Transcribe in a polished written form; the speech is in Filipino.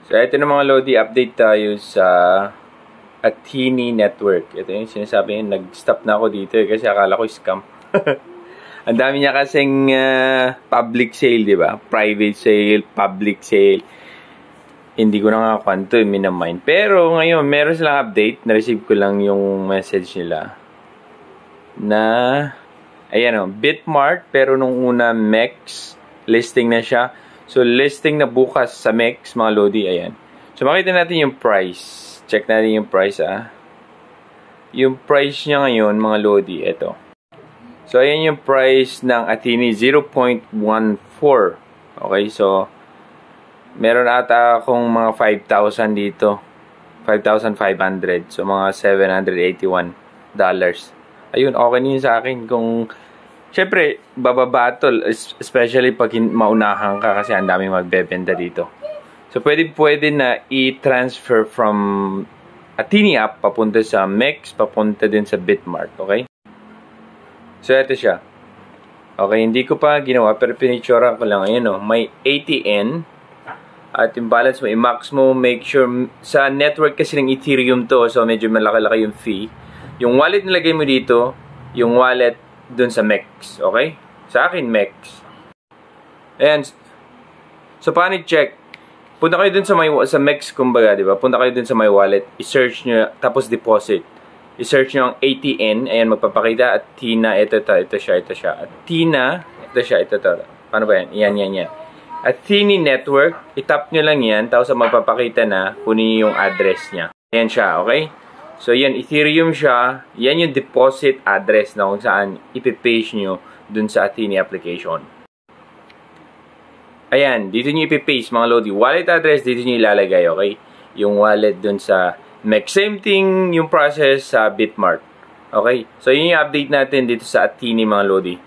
So, ito na mga Lodi, update tayo sa Athene Network. Ito yung sinasabi niya, nag-stop na ako dito kasi akala ko scam. Ang dami niya kasing public sale, di ba? Private sale, public sale. Hindi ko na nga kwanto, minamind. Pero ngayon, meron silang update. Na-receive ko lang yung message nila. Na, ayan o, Bitmart, pero nung una, MEX, listing na siya. So, listing na bukas sa MEX, mga Lodi, ayan. So, makita natin yung price. Check natin yung price, Yung price niya ngayon, mga Lodi, ito. So, ayan yung price ng Athene, 0.14. Okay, so, meron ata akong mga 5,000 dito. 5,500. So, mga $781. Ayun, okay din sa akin kung... Siyempre, bababatol, especially pag maunahan ka kasi ang daming magbebenta dito. So, pwede na i-transfer from Athene app papunta sa MEX, papunta din sa Bitmart, okay? So, ito siya. Okay, hindi ko pa ginawa, pero pinicturean ko lang. Ayan, may ATN. At yung balance mo, i-max mo, make sure, sa network kasi ng Ethereum to, so medyo malaki-laki yung fee. Yung wallet nilagay mo dito, yung wallet dun sa MEX, okay? Sa akin, MEX. Ayan. So, paano i-check? Punta kayo dun sa MEX, kumbaga, di ba? Punta kayo dun sa my wallet, i-search nyo, tapos deposit. I-search nyo ang ATN, ayan, magpapakita, Athena, ito siya. Athena, ito siya. Paano ba yan? Yan. Athene Network, itap nyo lang yan, tapos magpapakita na, kunin yung address niya. Ayan siya, okay? So, yan, Ethereum siya. Yan yung deposit address na kung saan ipipage nyo dun sa Athene application. Ayan, dito nyo ipipaste, mga Lodi. Wallet address, dito nyo ilalagay, okay? Yung wallet dun sa MEX. Same thing yung process sa Bitmart. Okay? So, yun yung update natin dito sa Athene, mga Lodi.